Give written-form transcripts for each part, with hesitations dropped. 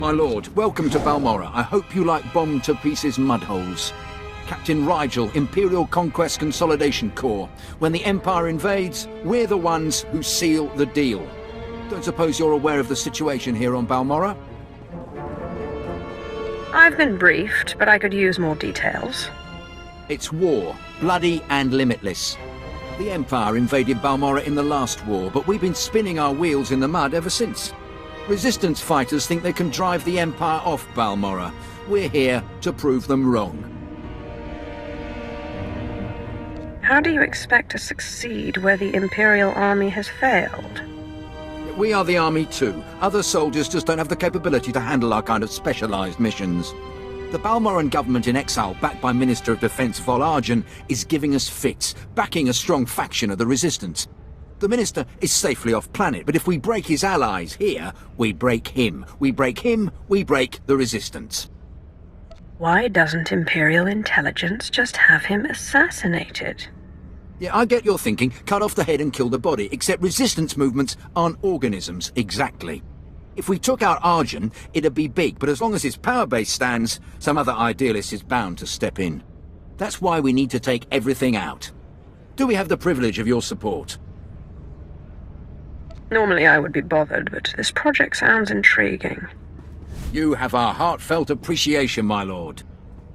My lord, welcome to Balmorra. I hope you like bomb-to-pieces mudholes. Captain Rigel, Imperial Conquest Consolidation Corps. When the Empire invades, we're the ones who seal the deal. Don't suppose you're aware of the situation here on Balmorra? I've been briefed, but I could use more details. It's war, bloody and limitless. The Empire invaded Balmorra in the last war, but we've been spinning our wheels in the mud ever since. Resistance fighters think they can drive the Empire off Balmorra. We're here to prove them wrong. How do you expect to succeed where the Imperial Army has failed? We are the army too. Other soldiers just don't have the capability to handle our kind of specialized missions. The Balmorran government in exile, backed by Minister of Defense Vol is giving us fits, backing a strong faction of the resistance. The minister is safely off planet, but if we break his allies here, we break him. We break him, we break the resistance. Why doesn't Imperial intelligence just have him assassinated? Yeah, I get your thinking. Cut off the head and kill the body, except resistance movements aren't organisms, exactly. If we took out Arjun, it'd be big, but as long as his power base stands, some other idealist is bound to step in. That's why we need to take everything out. Do we have the privilege of your support? Normally I would be bothered, but this project sounds intriguing. You have our heartfelt appreciation, my lord.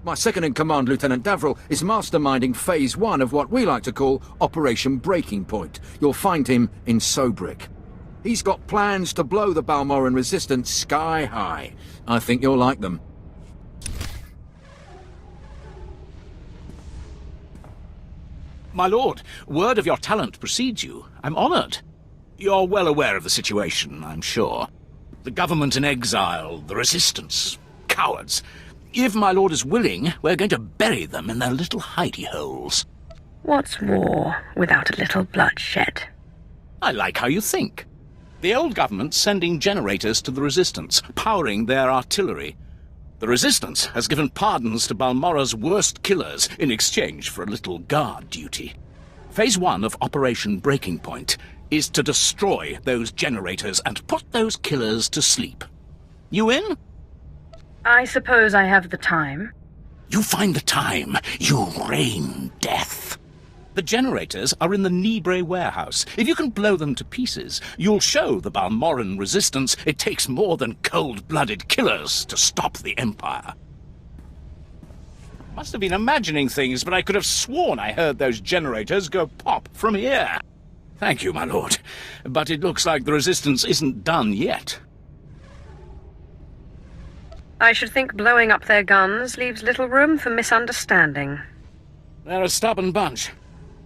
My second-in-command, Lieutenant Davril, is masterminding Phase 1 of what we like to call Operation Breaking Point. You'll find him in Sobrik. He's got plans to blow the Balmorran resistance sky high. I think you'll like them. My lord, word of your talent precedes you. I'm honored. You're well aware of the situation, I'm sure. The government in exile, the resistance, cowards. If my lord is willing, we're going to bury them in their little hidey holes. What's war without a little bloodshed? I like how you think. The old government's sending generators to the resistance, powering their artillery. The resistance has given pardons to Balmorra's worst killers in exchange for a little guard duty. Phase 1 of Operation Breaking Point is to destroy those generators and put those killers to sleep. You in? I suppose I have the time. You find the time. You rain death. The generators are in the Nibre warehouse. If you can blow them to pieces, you'll show the Balmorran resistance it takes more than cold-blooded killers to stop the Empire. Must have been imagining things, but I could have sworn I heard those generators go pop from here. Thank you, my lord. But it looks like the resistance isn't done yet. I should think blowing up their guns leaves little room for misunderstanding. They're a stubborn bunch.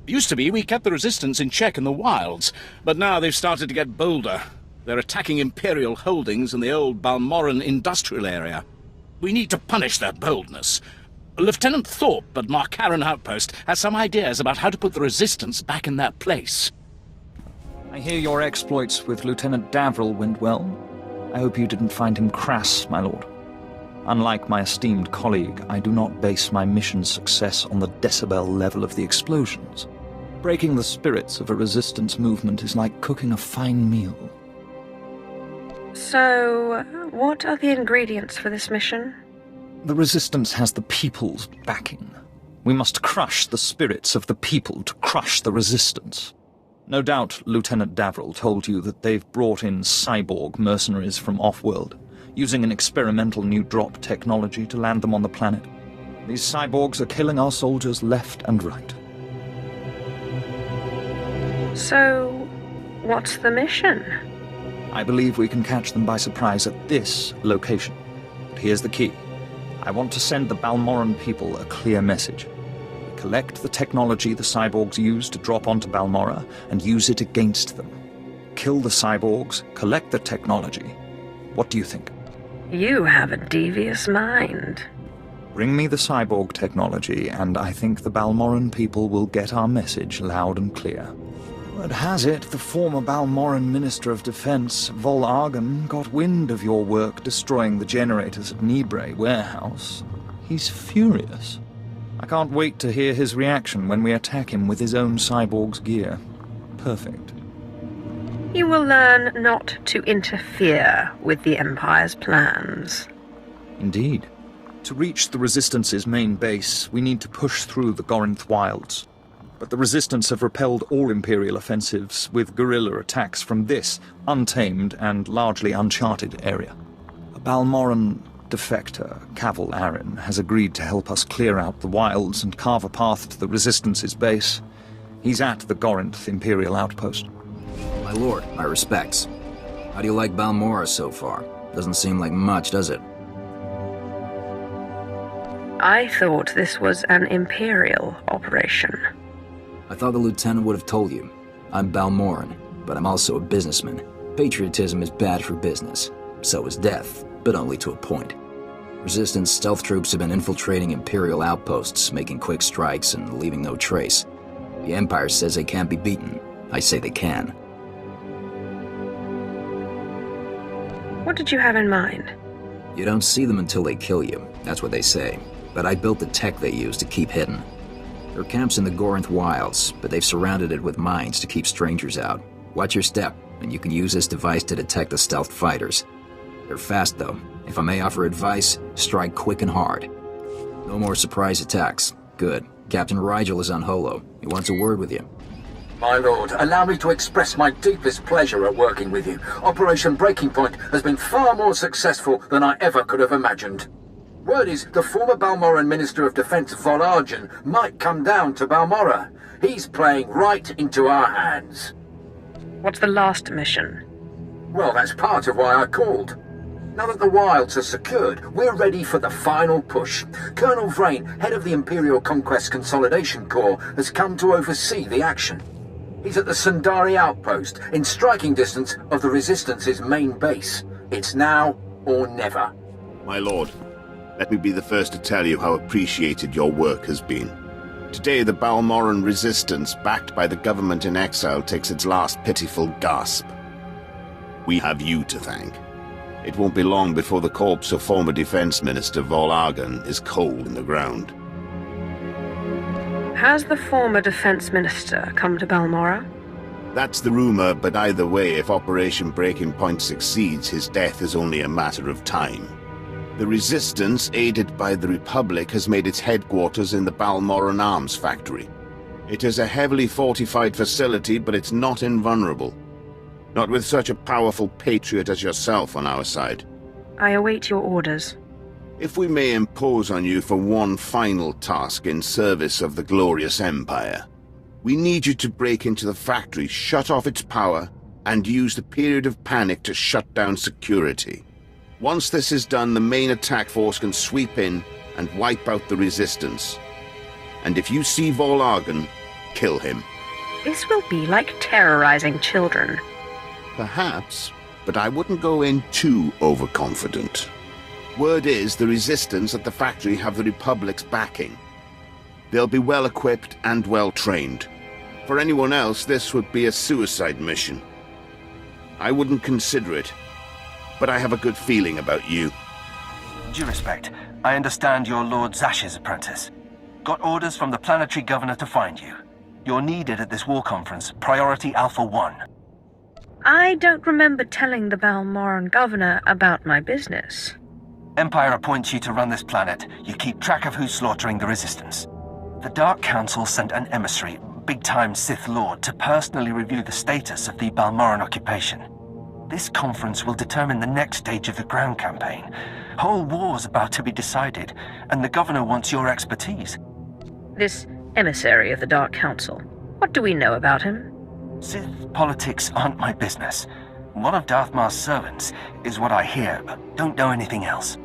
Used to be we kept the resistance in check in the wilds, but now they've started to get bolder. They're attacking Imperial holdings in the old Balmorran industrial area. We need to punish their boldness. Lieutenant Thorpe at Marcaran Outpost has some ideas about how to put the resistance back in their place. I hear your exploits with Lieutenant Davril went well. I hope you didn't find him crass, my lord. Unlike my esteemed colleague, I do not base my mission's success on the decibel level of the explosions. Breaking the spirits of a resistance movement is like cooking a fine meal. So, what are the ingredients for this mission? The resistance has the people's backing. We must crush the spirits of the people to crush the resistance. No doubt Lieutenant Davril told you that they've brought in cyborg mercenaries from off-world, using an experimental new drop technology to land them on the planet. These cyborgs are killing our soldiers left and right. So, what's the mission? I believe we can catch them by surprise at this location. But here's the key. I want to send the Balmorran people a clear message. Collect the technology the cyborgs use to drop onto Balmorra and use it against them. Kill the cyborgs, collect the technology. What do you think? You have a devious mind. Bring me the cyborg technology, and I think the Balmorran people will get our message loud and clear. Word has it, the former Balmorran Minister of Defense, Vol got wind of your work destroying the generators at Nibre warehouse. He's furious. I can't wait to hear his reaction when we attack him with his own cyborg's gear. Perfect. You will learn not to interfere with the Empire's plans. Indeed. To reach the Resistance's main base, we need to push through the Gorinth wilds. But the Resistance have repelled all Imperial offensives with guerrilla attacks from this untamed and largely uncharted area. A Balmorran defector, Cavil Arryn, has agreed to help us clear out the wilds and carve a path to the Resistance's base. He's at the Gorinth Imperial outpost. My lord, my respects. How do you like Balmorra so far? Doesn't seem like much, does it? I thought this was an Imperial operation. I thought the lieutenant would have told you. I'm Balmorran, but I'm also a businessman. Patriotism is bad for business. So is death, but only to a point. Resistance stealth troops have been infiltrating Imperial outposts, making quick strikes and leaving no trace. The Empire says they can't be beaten. I say they can. What did you have in mind? You don't see them until they kill you. That's what they say. But I built the tech they use to keep hidden. There are camps in the Gorinth wilds, but they've surrounded it with mines to keep strangers out. Watch your step, and you can use this device to detect the stealth fighters. They're fast, though. If I may offer advice, strike quick and hard. No more surprise attacks. Good. Captain Rigel is on Holo. He wants a word with you. My lord, allow me to express my deepest pleasure at working with you. Operation Breaking Point has been far more successful than I ever could have imagined. Word is the former Balmorran Minister of Defense Vol Argen might come down to Balmorra. He's playing right into our hands. What's the last mission? Well, that's part of why I called. Now that the wilds are secured, we're ready for the final push. Colonel Vrain, head of the Imperial Conquest Consolidation Corps, has come to oversee the action. He's at the Sundari outpost, in striking distance of the Resistance's main base. It's now or never. My lord, let me be the first to tell you how appreciated your work has been. Today, the Balmorran resistance, backed by the government in exile, takes its last pitiful gasp. We have you to thank. It won't be long before the corpse of former Defense Minister Vol Argen is cold in the ground. Has the former Defense Minister come to Balmorra? That's the rumor, but either way, if Operation Breaking Point succeeds, his death is only a matter of time. The Resistance, aided by the Republic, has made its headquarters in the Balmorran Arms Factory. It is a heavily fortified facility, but it's not invulnerable. Not with such a powerful patriot as yourself on our side. I await your orders. If we may impose on you for one final task in service of the glorious Empire, we need you to break into the factory, shut off its power, and use the period of panic to shut down security. Once this is done, the main attack force can sweep in and wipe out the Resistance. And if you see Vol Argen, kill him. This will be like terrorizing children. Perhaps, but I wouldn't go in too overconfident. Word is the Resistance at the factory have the Republic's backing. They'll be well equipped and well trained. For anyone else, this would be a suicide mission. I wouldn't consider it, but I have a good feeling about you. Due respect, I understand you're Lord Zash's apprentice. Got orders from the planetary governor to find you. You're needed at this war conference, Priority Alpha 1. I don't remember telling the Balmorran governor about my business. Empire appoints you to run this planet. You keep track of who's slaughtering the Resistance. The Dark Council sent an emissary, big-time Sith Lord, to personally review the status of the Balmorran occupation. This conference will determine the next stage of the ground campaign. Whole war's about to be decided, and the governor wants your expertise. This emissary of the Dark Council, what do we know about him? Sith politics aren't my business. One of Darth Mar's servants is what I hear, but don't know anything else.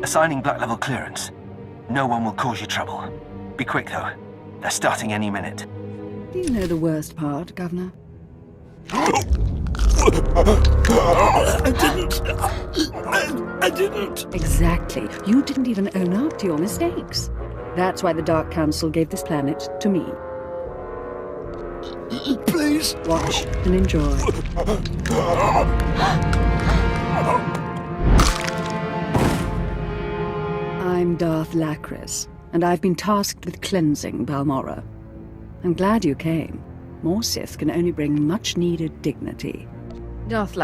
Assigning Black Level clearance. No one will cause you trouble. Be quick, though. They're starting any minute. Do you know the worst part, Governor? I didn't. Exactly. You didn't even own up to your mistakes. That's why the Dark Council gave this planet to me. Please. Watch and enjoy. I'm Darth Lacris, and I've been tasked with cleansing Balmorra. I'm glad you came. More Sith can only bring much-needed dignity. Darth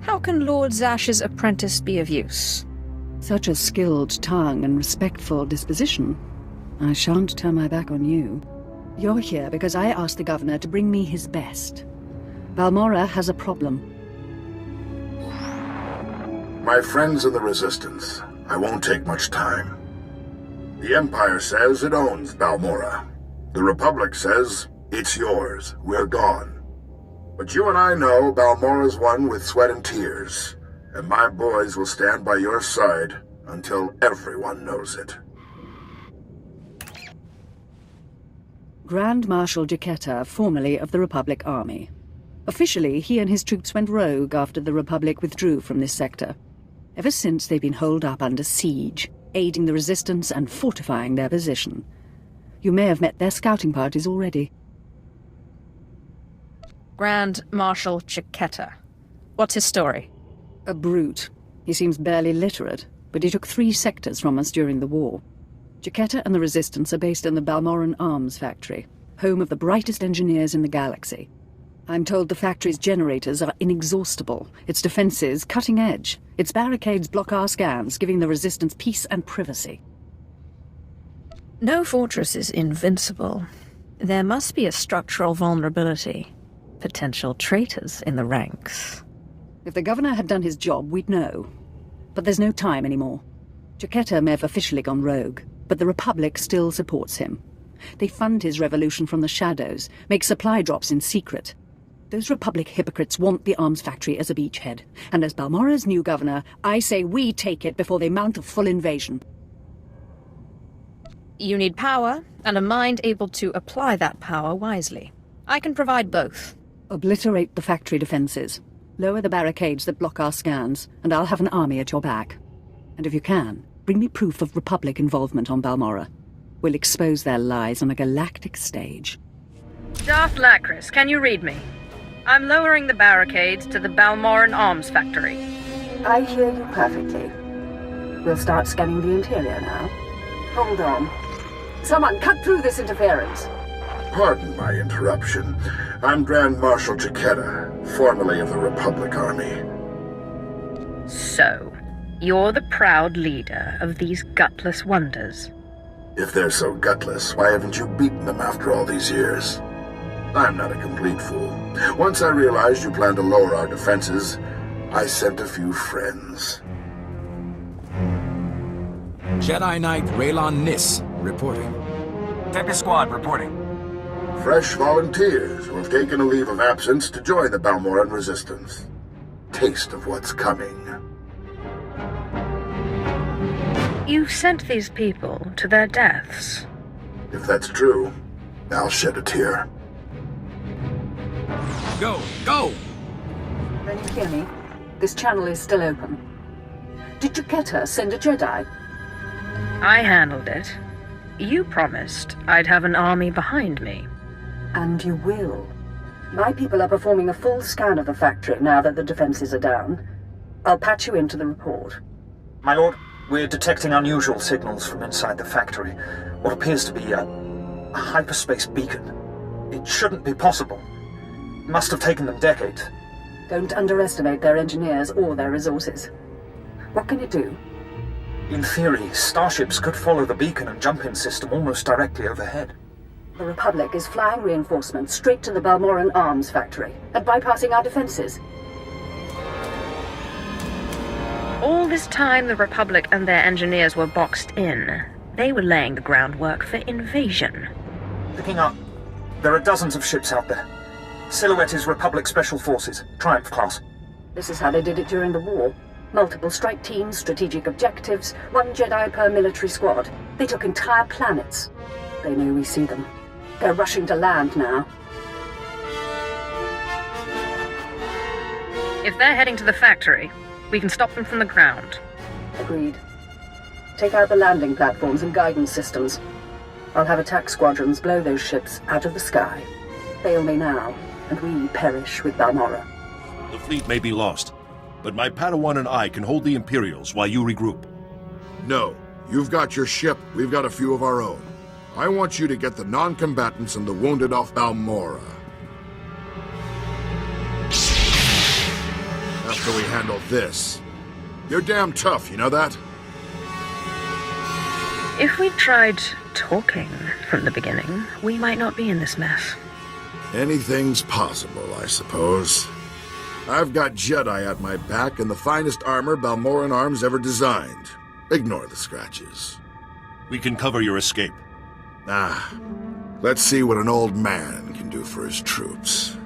how can Lord Zash's apprentice be of use? Such a skilled tongue and respectful disposition. I shan't turn my back on you. You're here because I asked the governor to bring me his best. Balmorra has a problem. My friends in the Resistance, I won't take much time. The Empire says it owns Balmorra. The Republic says it's yours. We're gone. But you and I know Balmorra's won with sweat and tears, and my boys will stand by your side until everyone knows it. Grand Marshal Jaquetta, formerly of the Republic Army. Officially, he and his troops went rogue after the Republic withdrew from this sector. Ever since, they've been holed up under siege, aiding the Resistance and fortifying their position. You may have met their scouting parties already. Grand Marshal Jaquetta. What's his story? A brute. He seems barely literate, but he took 3 sectors from us during the war. Jaquetta and the Resistance are based in the Balmorran Arms Factory, home of the brightest engineers in the galaxy. I'm told the factory's generators are inexhaustible, its defenses cutting edge, its barricades block our scans, giving the Resistance peace and privacy. No fortress is invincible. There must be a structural vulnerability. Potential traitors in the ranks. If the governor had done his job, we'd know. But there's no time anymore. Jaquetta may have officially gone rogue, but the Republic still supports him. They fund his revolution from the shadows, make supply drops in secret. Those Republic hypocrites want the arms factory as a beachhead, and as Balmorra's new governor, I say we take it before they mount a full invasion. You need power, and a mind able to apply that power wisely. I can provide both. Obliterate the factory defenses. Lower the barricades that block our scans, and I'll have an army at your back. And if you can, bring me proof of Republic involvement on Balmorra. We'll expose their lies on a galactic stage. Darth Lacris, can you read me? I'm lowering the barricades to the Balmorran Arms Factory. I hear you perfectly. We'll start scanning the interior now. Hold on. Someone cut through this interference. Pardon my interruption. I'm Grand Marshal Jaquetta, formerly of the Republic Army. So, you're the proud leader of these gutless wonders. If they're so gutless, why haven't you beaten them after all these years? I'm not a complete fool. Once I realized you planned to lower our defenses, I sent a few friends. Jedi Knight Raylon Nis, reporting. Tempest Squad, reporting. Fresh volunteers who have taken a leave of absence to join the Balmorran Resistance. Taste of what's coming. You sent these people to their deaths. If that's true, I'll shed a tear. Go! Go! Can you hear me? This channel is still open. Did Jaquetta send a Jedi? I handled it. You promised I'd have an army behind me. And you will. My people are performing a full scan of the factory now that the defenses are down. I'll patch you into the report. My lord, we're detecting unusual signals from inside the factory. What appears to be a hyperspace beacon. It shouldn't be possible. It must have taken them decades. Don't underestimate their engineers or their resources. What can you do? In theory, starships could follow the beacon and jump-in system almost directly overhead. The Republic is flying reinforcements straight to the Balmorran Arms Factory and bypassing our defenses. All this time the Republic and their engineers were boxed in. They were laying the groundwork for invasion. Picking up. There are dozens of ships out there. Silhouette is Republic Special Forces, Triumph class. This is how they did it during the war. Multiple strike teams, strategic objectives, 1 Jedi per military squad. They took entire planets. They know we see them. They're rushing to land now. If they're heading to the factory, we can stop them from the ground. Agreed. Take out the landing platforms and guidance systems. I'll have attack squadrons blow those ships out of the sky. Fail me now, and we perish with Balmorra. The fleet may be lost, but my Padawan and I can hold the Imperials while you regroup. No, you've got your ship, we've got a few of our own. I want you to get the non-combatants and the wounded off Balmorra. till we handle this. You're damn tough, you know that? If we'd tried talking from the beginning, we might not be in this mess. Anything's possible, I suppose. I've got Jedi at my back and the finest armor Balmorran arms ever designed. Ignore the scratches. We can cover your escape. Let's see what an old man can do for his troops.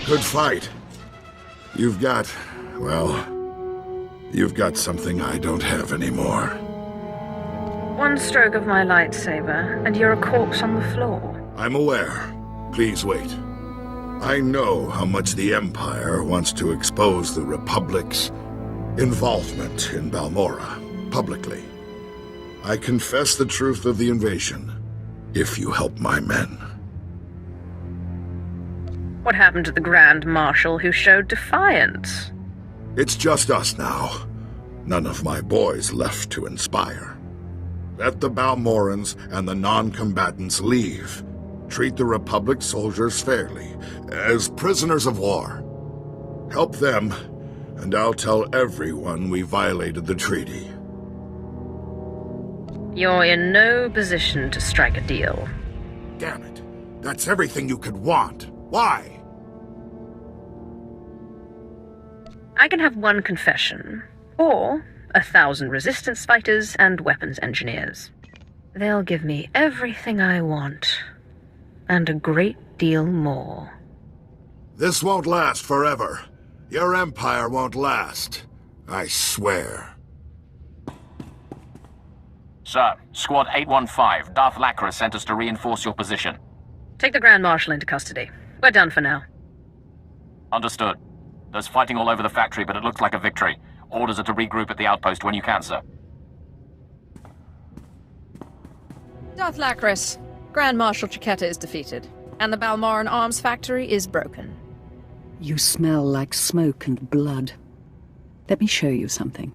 Good fight. You've got something I don't have anymore. One stroke of my lightsaber, and you're a corpse on the floor. I'm aware. Please wait. I know how much the Empire wants to expose the Republic's involvement in Balmorra, publicly. I confess the truth of the invasion, if you help my men. What happened to the Grand Marshal who showed defiance? It's just us now. None of my boys left to inspire. Let the Balmorrans and the non-combatants leave. Treat the Republic soldiers fairly, as prisoners of war. Help them, and I'll tell everyone we violated the treaty. You're in no position to strike a deal. Damn it. That's everything you could want. Why? I can have one confession, or 1,000 resistance fighters and weapons engineers. They'll give me everything I want, and a great deal more. This won't last forever. Your empire won't last. I swear. Sir, Squad 815, Darth Lacra sent us to reinforce your position. Take the Grand Marshal into custody. We're done for now. Understood. There's fighting all over the factory, but it looks like a victory. Orders are to regroup at the outpost when you can, sir. Darth Lacris, Grand Marshal Chiquetta is defeated, and the Balmorran arms factory is broken. You smell like smoke and blood. Let me show you something.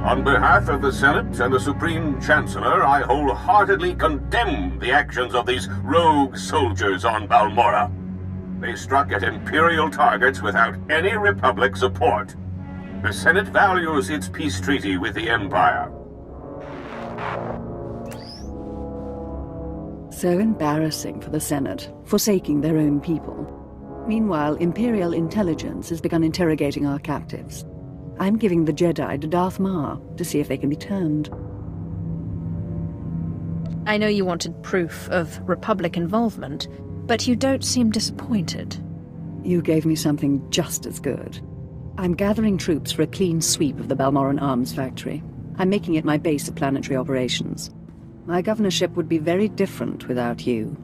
On behalf of the Senate and the Supreme Chancellor, I wholeheartedly condemn the actions of these rogue soldiers on Balmorra. They struck at Imperial targets without any Republic support. The Senate values its peace treaty with the Empire. So embarrassing for the Senate, forsaking their own people. Meanwhile, Imperial intelligence has begun interrogating our captives. I'm giving the Jedi to Darth Maul to see if they can be turned. I know you wanted proof of Republic involvement, but you don't seem disappointed. You gave me something just as good. I'm gathering troops for a clean sweep of the Balmorran arms factory. I'm making it my base of planetary operations. My governorship would be very different without you.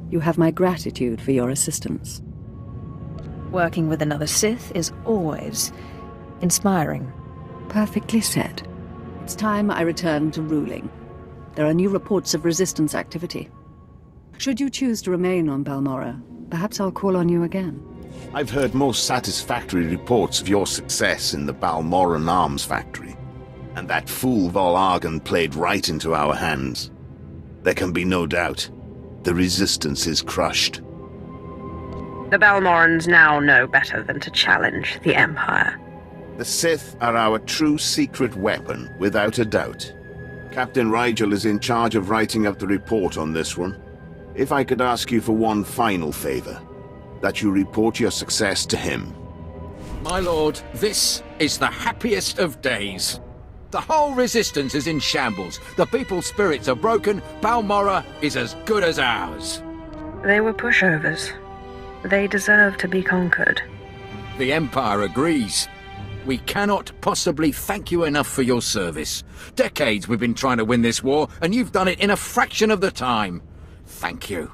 You have my gratitude for your assistance. Working with another Sith is always inspiring. Perfectly said. It's time I return to ruling. There are new reports of resistance activity. Should you choose to remain on Balmorra, perhaps I'll call on you again. I've heard most satisfactory reports of your success in the Balmorran arms factory. And that fool Vol Argon played right into our hands. There can be no doubt. The resistance is crushed. The Balmorrans now know better than to challenge the Empire. The Sith are our true secret weapon, without a doubt. Captain Rigel is in charge of writing up the report on this one. If I could ask you for one final favor, that you report your success to him. My lord, this is the happiest of days. The whole resistance is in shambles. The people's spirits are broken. Balmorra is as good as ours. They were pushovers. They deserve to be conquered. The Empire agrees. We cannot possibly thank you enough for your service. Decades we've been trying to win this war, and you've done it in a fraction of the time. Thank you.